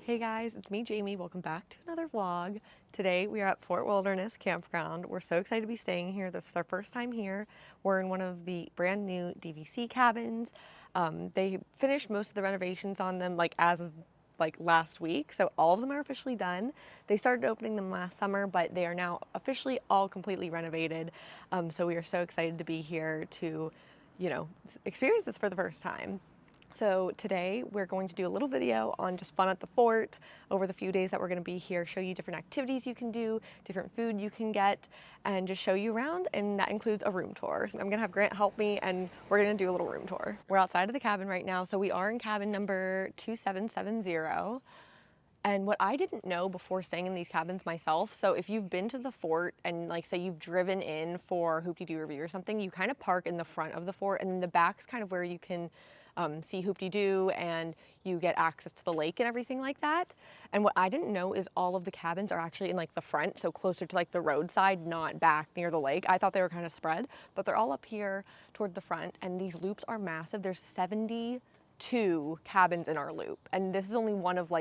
Hey guys, it's me, Jamie. Welcome back to another vlog. Today we are at Fort Wilderness Campground. We're so excited to be staying here. This is our first time here. We're in one of the brand new DVC cabins. They finished most of the renovations on them as of last week, so all of them are officially done. They started opening them last summer, but they are now officially all completely renovated. So we are so excited to be here to, experience this for the first time. So today we're going to do a little video on just fun at the fort over the few days that we're going to be here, show you different activities you can do, different food you can get, and just show you around, and that includes a room tour. So I'm going to have Grant help me, and we're going to do a little room tour. We're outside of the cabin right now, so we are in cabin number 2770. And what I didn't know before staying in these cabins myself, so if you've been to the fort and say you've driven in for Hoop-Dee-Doo Review or something, you kind of park in the front of the fort, and then the back's kind of where you can see Hoop-Dee-Doo, and you get access to the lake and everything like that. And what I didn't know is all of the cabins are actually in the front, so closer to the roadside, not back near the lake. I thought they were kind of spread, but they're all up here toward the front, and these loops are massive. There's 72 cabins in our loop, and this is only one of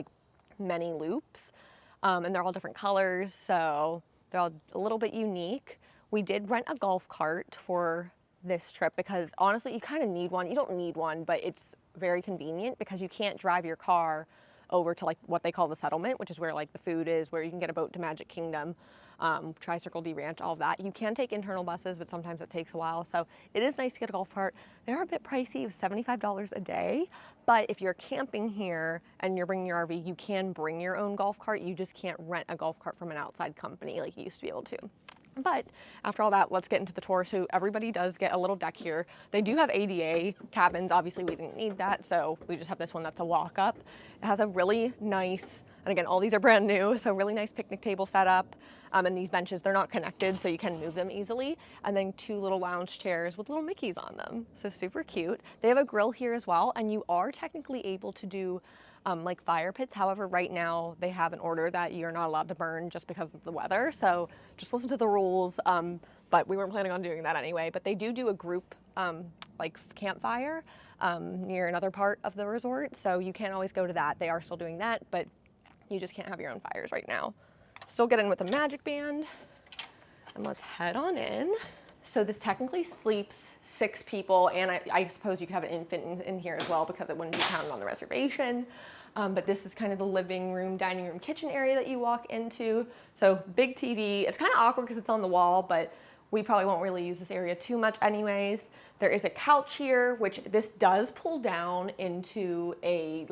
many loops, and they're all different colors, so they're all a little bit unique. We did rent a golf cart for this trip because honestly you kind of need one. You don't need one, but it's very convenient because you can't drive your car over to what they call the settlement, which is where the food is, where you can get a boat to Magic Kingdom, Tri-Circle D Ranch, all of that. You can take internal buses, but sometimes it takes a while, so it is nice to get a golf cart. They're a bit pricey, it was $75 a day, but if you're camping here and you're bringing your RV, you can bring your own golf cart. You just can't rent a golf cart from an outside company like you used to be able to. But after all that, let's get into the tour. So everybody does get a little deck here. They do have ADA cabins. Obviously, we didn't need that, so we just have this one that's a walk-up. It has a really nice, and again, all these are brand new, so really nice picnic table setup. And these benches, they're not connected, so you can move them easily. And then two little lounge chairs with little Mickeys on them. So super cute. They have a grill here as well, and you are technically able to do fire pits. However, right now they have an order that you're not allowed to burn just because of the weather. So just listen to the rules. But we weren't planning on doing that anyway. But they do a group campfire near another part of the resort. So you can't always go to that. They are still doing that, but you just can't have your own fires right now. Still get in with a magic band. And let's head on in. So this technically sleeps 6 people, and I suppose you could have an infant in here as well because it wouldn't be counted on the reservation. But this is kind of the living room, dining room, kitchen area that you walk into. So big TV. It's kind of awkward because it's on the wall, but we probably won't really use this area too much anyways. There is a couch here, which this does pull down into a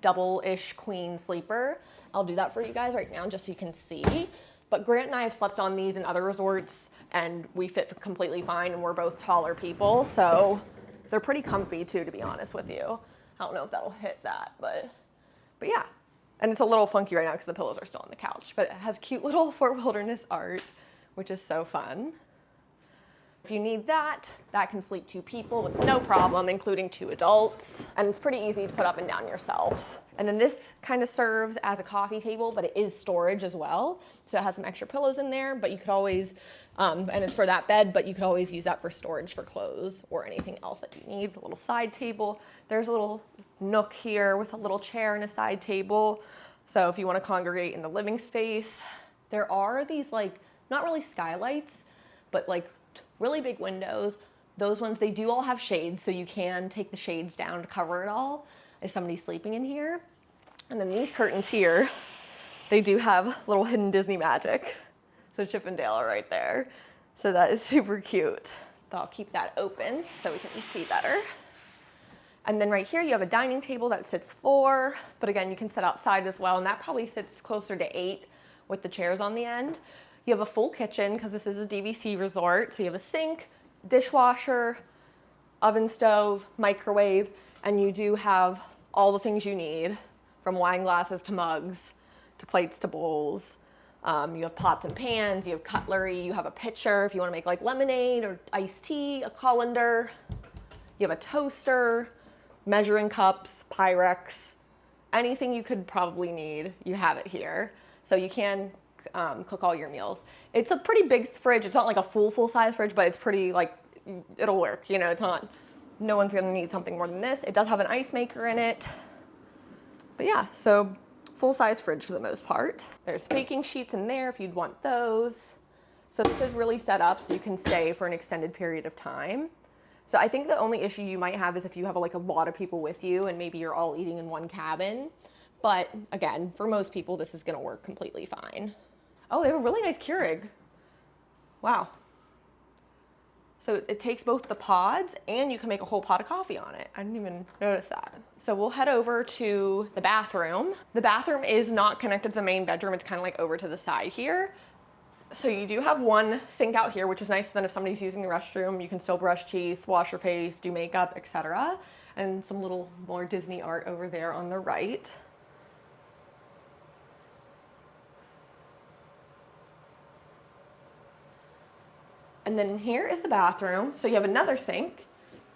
double-ish queen sleeper. I'll do that for you guys right now just so you can see. But Grant and I have slept on these in other resorts, and we fit completely fine, and we're both taller people, so they're pretty comfy too, to be honest with you. I don't know if that'll hit that, but yeah. And it's a little funky right now because the pillows are still on the couch, but it has cute little Fort Wilderness art, which is so fun. If you need that, that can sleep 2 people with no problem, including 2 adults. And it's pretty easy to put up and down yourself. And then this kind of serves as a coffee table, but it is storage as well. So it has some extra pillows in there, but you could always, and it's for that bed, but you could always use that for storage for clothes or anything else that you need. A little side table. There's a little nook here with a little chair and a side table. So if you want to congregate in the living space, there are these not really skylights, but really big windows. Those ones, they do all have shades, so you can take the shades down to cover it all if somebody's sleeping in here. And then these curtains here, they do have little hidden Disney magic. So Chip and Dale are right there. So that is super cute. But I'll keep that open so we can see better. And then right here you have a dining table that sits 4, but again, you can sit outside as well, and that probably sits closer to 8 with the chairs on the end. You have a full kitchen because this is a DVC resort. So you have a sink, dishwasher, oven stove, microwave, and you do have all the things you need, from wine glasses to mugs, to plates to bowls. You have pots and pans, you have cutlery, you have a pitcher if you want to make lemonade or iced tea, a colander. You have a toaster, measuring cups, Pyrex, anything you could probably need, you have it here. So you can cook all your meals. It's a pretty big fridge. It's not a full size fridge, but it's pretty it'll work. It's not, no one's gonna need something more than this. It does have an ice maker in it. But yeah, so full-size fridge for the most part. There's baking sheets in there if you'd want those. So this is really set up so you can stay for an extended period of time. So I think the only issue you might have is if you have like a lot of people with you and maybe you're all eating in one cabin. But again, for most people, this is gonna work completely fine. Oh, they have a really nice Keurig. Wow. So it takes both the pods and you can make a whole pot of coffee on it. I didn't even notice that. So we'll head over to the bathroom. The bathroom is not connected to the main bedroom. It's kind of like over to the side here. So you do have one sink out here, which is nice. Then if somebody's using the restroom, you can still brush teeth, wash your face, do makeup, etc. And some little more Disney art over there on the right. And then here is the bathroom. So you have another sink,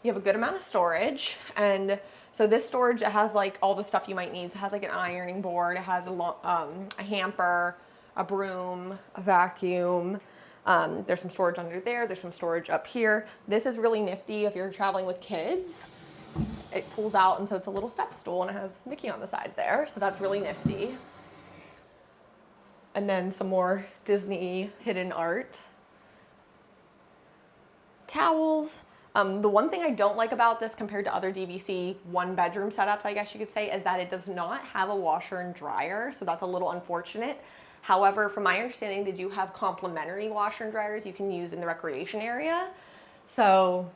you have a good amount of storage. And so this storage, it has like all the stuff you might need. So it has like an ironing board, it has a hamper, a broom, a vacuum. There's some storage under there. There's some storage up here. This is really nifty if you're traveling with kids. It pulls out and so it's a little step stool and it has Mickey on the side there. So that's really nifty. And then some more Disney hidden art. Towels. The one thing I don't like about this compared to other DVC one bedroom setups, I guess you could say, is that it does not have a washer and dryer. So that's a little unfortunate. However, from my understanding, they do have complimentary washer and dryers you can use in the recreation area. So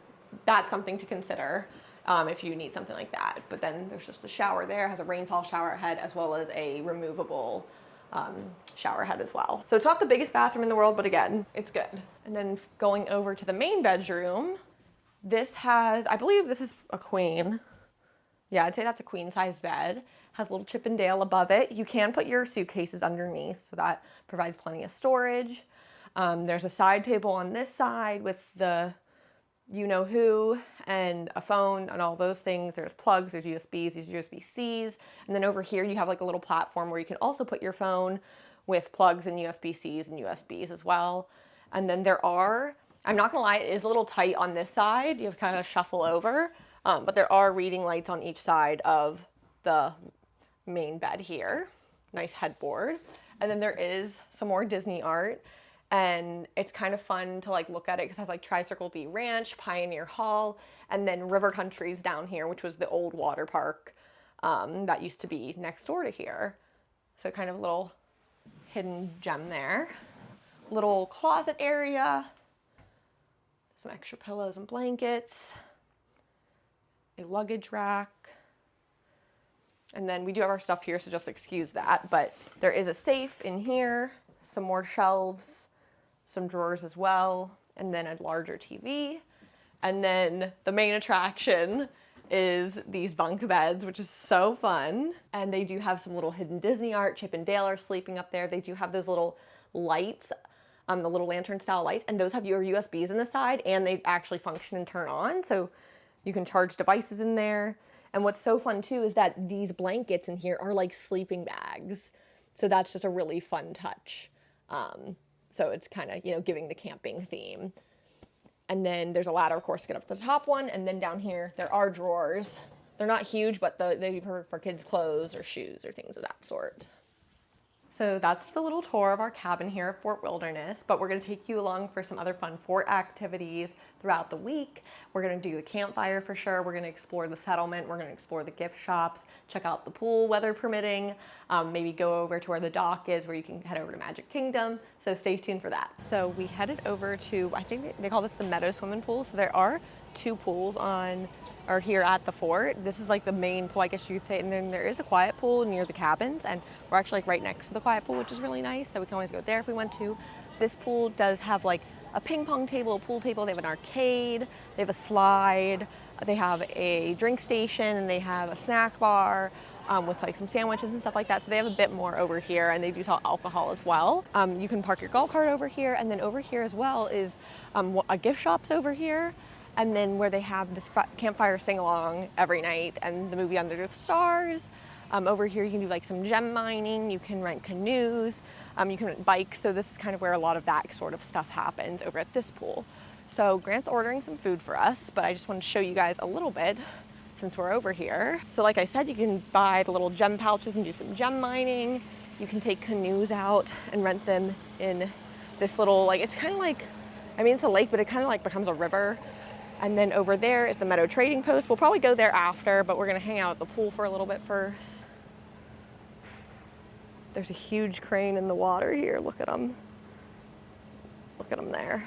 that's something to consider if you need something like that. But then there's just the shower there. It has a rainfall shower head as well as a removable shower head as well. So it's not the biggest bathroom in the world, but again, it's good. And then going over to the main bedroom, this has, I believe this is a queen. Yeah, I'd say that's a queen size bed. Has a little Chip and Dale above it. You can put your suitcases underneath, so that provides plenty of storage. There's a side table on this side with the you-know-who and a phone and all those things. There's plugs, there's USBs, there's USB-Cs. And then over here you have like a little platform where you can also put your phone with plugs and USB-Cs and USBs as well. And then there are, I'm not gonna lie, it is a little tight on this side. You have to kind of shuffle over, but there are reading lights on each side of the main bed here. Nice headboard. And then there is some more Disney art. And it's kind of fun to like look at it because it has like Tri-Circle D Ranch, Pioneer Hall, and then River Country's down here, which was the old water park that used to be next door to here. So kind of a little hidden gem there. Little closet area, some extra pillows and blankets, a luggage rack. And then we do have our stuff here, so just excuse that. But there is a safe in here, some more shelves, some drawers as well, and then a larger TV. And then the main attraction is these bunk beds, which is so fun. And they do have some little hidden Disney art. Chip and Dale are sleeping up there. They do have those little lights, the little lantern style lights, and those have your USBs in the side, and they actually function and turn on. So you can charge devices in there. And what's so fun too is that these blankets in here are like sleeping bags. So that's just a really fun touch. So it's kind of, you know, giving the camping theme. And then there's a ladder, of course, to get up to the top one. And then down here, there are drawers. They're not huge, but they'd be perfect for kids' clothes or shoes or things of that sort. So that's the little tour of our cabin here at Fort Wilderness, but we're gonna take you along for some other fun fort activities throughout the week. We're gonna do the campfire for sure. We're gonna explore the settlement. We're gonna explore the gift shops, check out the pool, weather permitting, maybe go over to where the dock is where you can head over to Magic Kingdom. So stay tuned for that. So we headed over to, I think they call this the Meadow swimming pool. So there are two pools here at the fort. This is like the main pool, I guess you could say, and then there is a quiet pool near the cabins, and we're actually like right next to the quiet pool, which is really nice, so we can always go there if we want to. This pool does have like a ping pong table, a pool table, they have an arcade, they have a slide, they have a drink station, and they have a snack bar with like some sandwiches and stuff like that, so they have a bit more over here, and they do sell alcohol as well. You can park your golf cart over here, and then over here as well is a gift shop's over here. And then where they have this Campfire Sing-A-Long every night and the movie Under the Stars. Over here you can do like some gem mining, you can rent canoes, you can rent bikes. So this is kind of where a lot of that sort of stuff happens over at this pool. So Grant's ordering some food for us, but I just wanted to show you guys a little bit. since we're over here. So like I said, you can buy the little gem pouches and do some gem mining. You can take canoes out and rent them in this little, like, it's kind of like, I mean, it's a lake, but it kind of like becomes a river. And then over there is the Meadow trading post. We'll probably go there after, but we're gonna hang out at the pool for a little bit first. There's a huge crane in the water here. Look at them. Look at them there.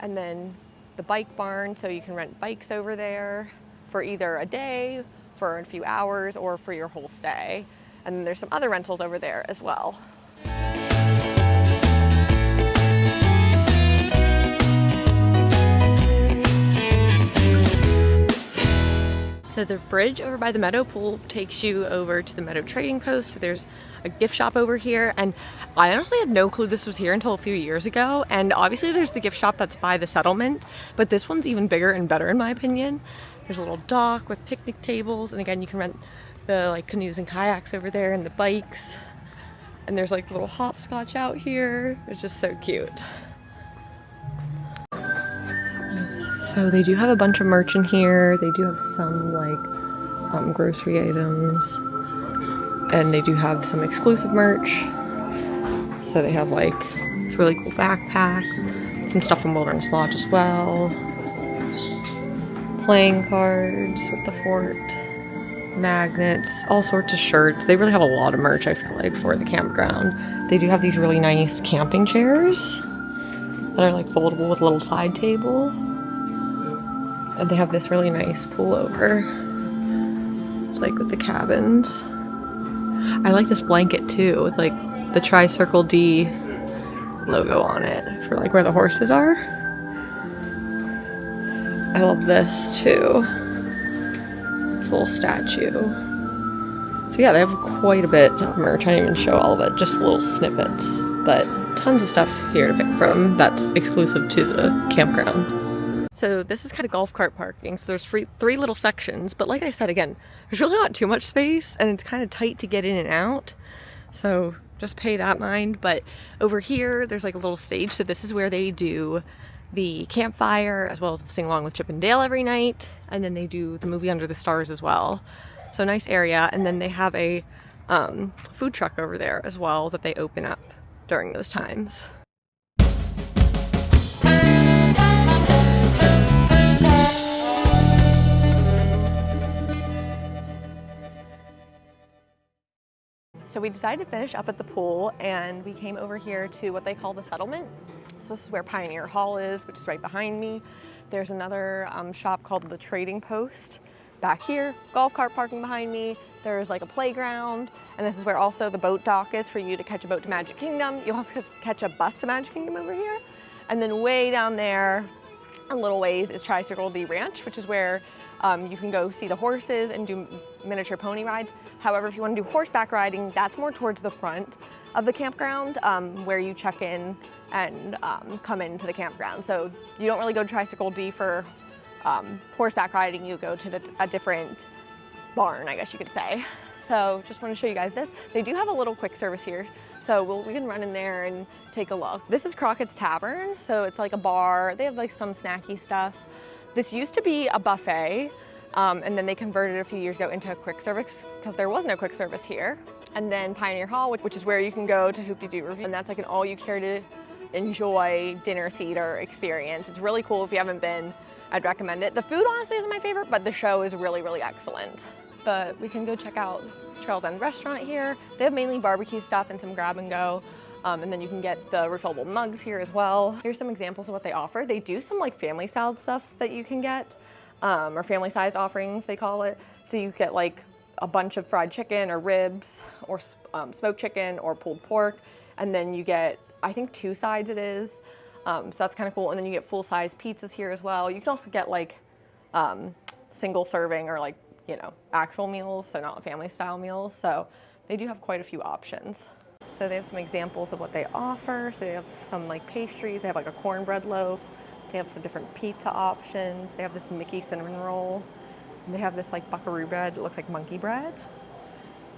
And then the bike barn, so you can rent bikes over there for either a day, for a few hours, or for your whole stay. And then there's some other rentals over there as well. So the bridge over by the Meadow pool takes you over to the Meadow trading post. So there's a gift shop over here, and I honestly had no clue this was here until a few years ago. And obviously there's the gift shop that's by the settlement, but this one's even bigger and better in my opinion. There's a little dock with picnic tables, and again, you can rent the like canoes and kayaks over there and the bikes. And there's like little hopscotch out here. It's just so cute. So they do have a bunch of merch in here. They do have some like grocery items, and they do have some exclusive merch. So they have like this really cool backpack, some stuff from Wilderness Lodge as well, playing cards with the fort, magnets, all sorts of shirts. They really have a lot of merch, I feel like, for the campground. They do have these really nice camping chairs that are like foldable with a little side table. And they have this really nice pullover, like with the cabins. I like this blanket too, with like the Tri-Circle D logo on it for like where the horses are. I love this too. This little statue. So yeah, they have quite a bit of merch. I didn't even show all of it, just little snippets, but tons of stuff here to pick from that's exclusive to the campground. So this is kind of golf cart parking. So there's three little sections, but like I said, again, there's really not too much space and it's kind of tight to get in and out. So just pay that mind. But over here, there's like a little stage. So this is where they do the campfire as well as the sing-along with Chip and Dale every night. And then they do the movie Under the Stars as well. So nice area. And then they have a food truck over there as well that they open up during those times. So we decided to finish up at the pool, and we came over here to what they call the settlement. So this is where Pioneer Hall is, which is right behind me. There's another shop called the Trading Post back here. Golf cart parking behind me. There's like a playground, and this is where also the boat dock is for you to catch a boat to Magic Kingdom. You'll also catch a bus to Magic Kingdom over here. And then way down there, a little ways, is Tri-Circle D Ranch, which is where you can go see the horses and do miniature pony rides. However, if you want to do horseback riding, that's more towards the front of the campground, where you check in and come into the campground. So you don't really go to Tri-Circle D for horseback riding. You go to a different barn, I guess you could say. So just want to show you guys this. They do have a little quick service here, so we can run in there and take a look. This is Crockett's Tavern, so it's like a bar. They have like some snacky stuff. This used to be a buffet, and then they converted it a few years ago into a quick service because there was no quick service here. And then Pioneer Hall, which is where you can go to Hoop-De-Doo Review, and that's like an all-you-care-to-enjoy dinner theater experience. It's really cool. If you haven't been, I'd recommend it. The food honestly isn't my favorite, but the show is really, really excellent. But we can go check out Trails End Restaurant here. They have mainly barbecue stuff and some grab and go. And then you can get the refillable mugs here as well. Here's some examples of what they offer. They do some like family styled stuff that you can get, or family sized offerings they call it. So you get like a bunch of fried chicken or ribs or smoked chicken or pulled pork. And then you get, I think 2 sides it is. So that's kind of cool. And then you get full size pizzas here as well. You can also get like single serving or like, you know, actual meals, so not family style meals. So they do have quite a few options. So they have some examples of what they offer. So they have some like pastries. They have like a cornbread loaf. They have some different pizza options. They have this Mickey cinnamon roll. And they have this like buckaroo bread. It looks like monkey bread.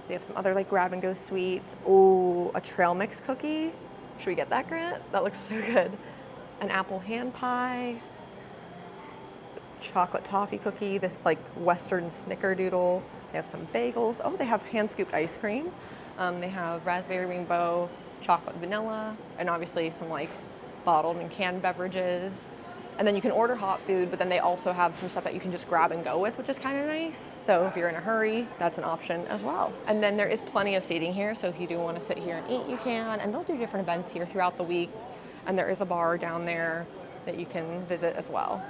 They have some other like grab and go sweets. Oh, a trail mix cookie. Should we get that, Grant? That looks so good. An apple hand pie. chocolate toffee cookie, this like Western snickerdoodle. They have some bagels. Oh, they have hand-scooped ice cream. They have raspberry rainbow, chocolate vanilla, and obviously some like bottled and canned beverages. And then you can order hot food, but then they also have some stuff that you can just grab and go with, which is kind of nice. So if you're in a hurry, that's an option as well. And then there is plenty of seating here, so if you do want to sit here and eat, you can. And they'll do different events here throughout the week. And there is a bar down there that you can visit as well.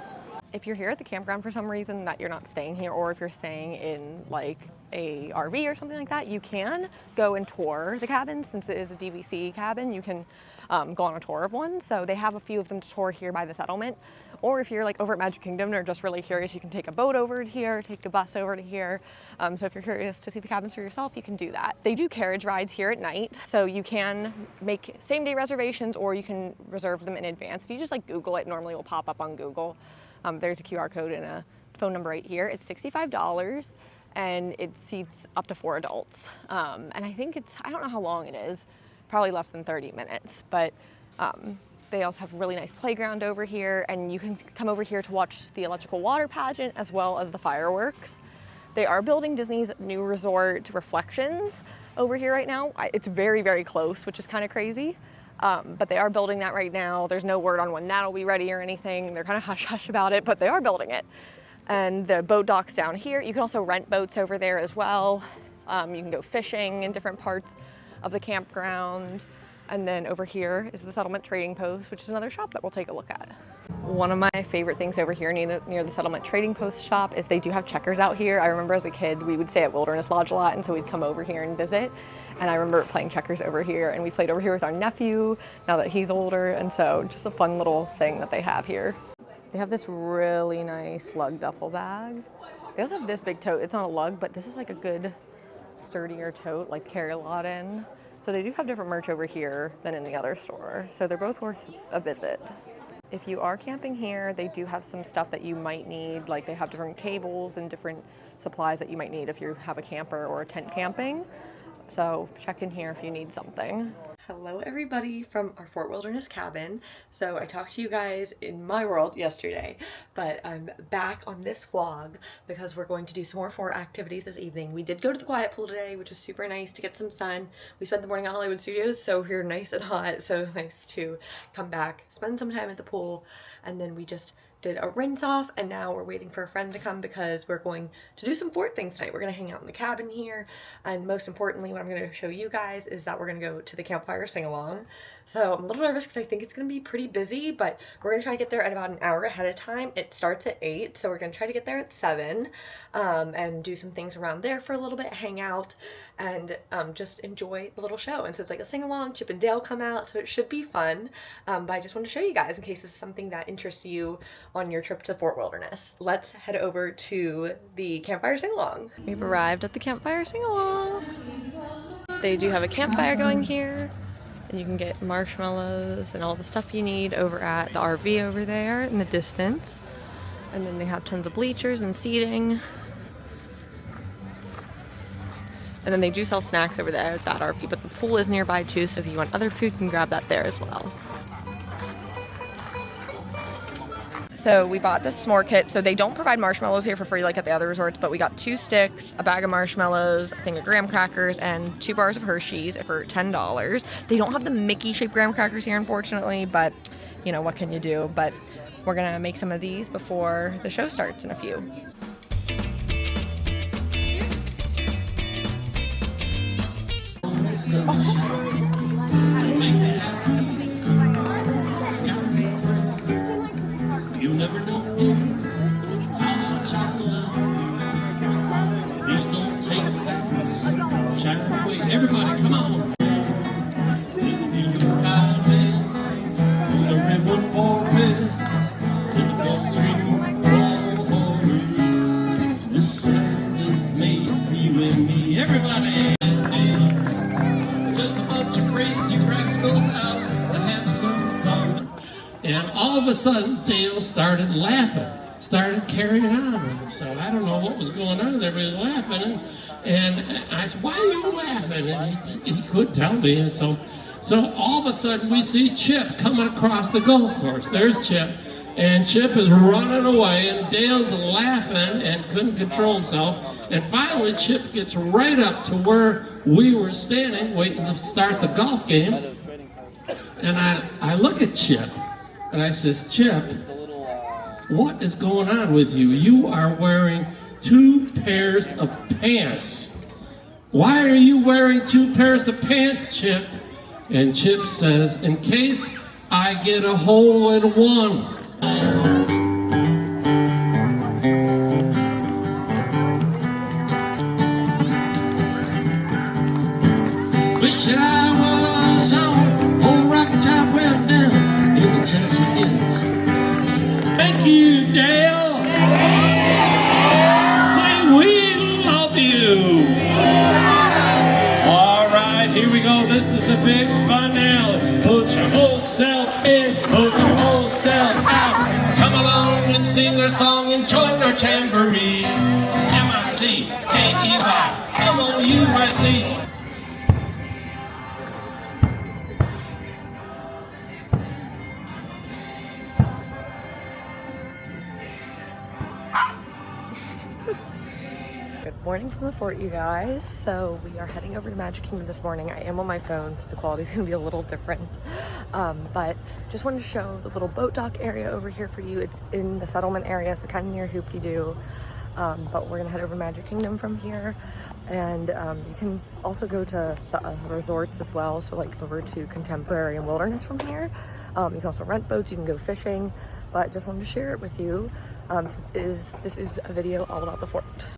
If you're here at the campground for some reason that you're not staying here, or if you're staying in like a RV or something like that, you can go and tour the cabin. Since it is a DVC cabin, you can go on a tour of one. So they have a few of them to tour here by the settlement. Or if you're like over at Magic Kingdom and are just really curious, you can take a boat over to here, take a bus over to here. So if you're curious to see the cabins for yourself, you can do that. They do carriage rides here at night. So you can make same day reservations, or you can reserve them in advance. If you just like Google it, normally it will pop up on Google. There's a QR code and a phone number right here. It's $65 and it seats up to 4 adults. And I think I don't know how long it is, probably less than 30 minutes, but they also have a really nice playground over here, and you can come over here to watch the electrical water pageant as well as the fireworks. They are building Disney's new resort Reflections over here right now. It's very, very close, which is kind of crazy. But they are building that right now. There's no word on when that'll be ready or anything. They're kind of hush-hush about it, but they are building it. And the boat dock's down here. You can also rent boats over there as well. You can go fishing in different parts of the campground. And then over here is the settlement trading post, which is another shop that we'll take a look at. One of my favorite things over here near the settlement trading post shop is they do have checkers out here. I remember as a kid, we would stay at Wilderness Lodge a lot, and so we'd come over here and visit. And I remember playing checkers over here, and we played over here with our nephew now that he's older. And so just a fun little thing that they have here. They have this really nice lug duffel bag. They also have this big tote. It's not a lug, but this is like a good sturdier tote, like carry a lot in. So they do have different merch over here than in the other store. So they're both worth a visit. If you are camping here, they do have some stuff that you might need. Like they have different cables and different supplies that you might need if you have a camper or a tent camping. So check in here if you need something. Hello everybody from our Fort Wilderness cabin. So I talked to you guys in my world yesterday, but I'm back on this vlog because we're going to do some more fort activities this evening. We did go to the quiet pool today, which was super nice to get some sun. We spent the morning at Hollywood Studios, so we're nice and hot, so it was nice to come back, spend some time at the pool, and then we just did a rinse off, and now we're waiting for a friend to come because we're going to do some fort things tonight. We're going to hang out in the cabin here, and most importantly, what I'm going to show you guys is that we're going to go to the Campfire Sing-A-Long. So I'm a little nervous because I think it's going to be pretty busy, but we're going to try to get there at about an hour ahead of time. It starts at 8, so we're going to try to get there at 7 and do some things around there for a little bit, hang out, and just enjoy the little show. And so it's like a sing-along. Chip and Dale come out, so it should be fun. But I just wanted to show you guys in case this is something that interests you on your trip to Fort Wilderness. Let's head over to the Campfire Sing-A-Long. We've arrived at the Campfire Sing-A-Long. They do have a campfire going here, and you can get marshmallows and all the stuff you need over at the RV over there in the distance. And then they have tons of bleachers and seating. And then they do sell snacks over there at that RV, but the pool is nearby too, so if you want other food, you can grab that there as well. So we bought the s'more kit. So they don't provide marshmallows here for free like at the other resorts, but we got 2 sticks, a bag of marshmallows, a thing of graham crackers, and 2 bars of Hershey's for $10. They don't have the Mickey-shaped graham crackers here, unfortunately, but you know, what can you do? But we're gonna make some of these before the show starts in a few. You never know how much I love you. Please don't take that child away. Everybody, come on. You got me. The Redwood Forest, in the Gulf Stream, oh, this land is made for you and me. Everybody, just a bunch of crazy rascals out to have some fun. And all of a sudden, Dale started laughing, started carrying on with him. So I don't know what was going on. Everybody was laughing. And I said, why are you laughing? And he couldn't tell me. And so all of a sudden, we see Chip coming across the golf course. There's Chip. And Chip is running away, and Dale's laughing and couldn't control himself. And finally, Chip gets right up to where we were standing, waiting to start the golf game. And I look at Chip, and I says, Chip, what is going on with you? You are wearing 2 pairs of pants. Why are you wearing 2 pairs of pants, Chip? And Chip says, in case I get a hole in one. Wish that I was on old rocket top well down in the Tennessee Hills. Thank you, Dale. Say we love you. All right, here we go. This is the big finale. Put your whole self in, put your whole self out. Come along and sing our song and join our jamboree. M-I-C-K-E-Y, M-O-U-I-C. Good morning from the fort, you guys. So we are heading over to Magic Kingdom this morning. I am on my phone, so the quality is going to be a little different. But just wanted to show the little boat dock area over here for you. It's in the settlement area, so kind of near Hoop-de-Doo. But we're going to head over to Magic Kingdom from here. And you can also go to the resorts as well. So like over to Contemporary and Wilderness from here. You can also rent boats, you can go fishing. But just wanted to share it with you since this is a video all about the fort.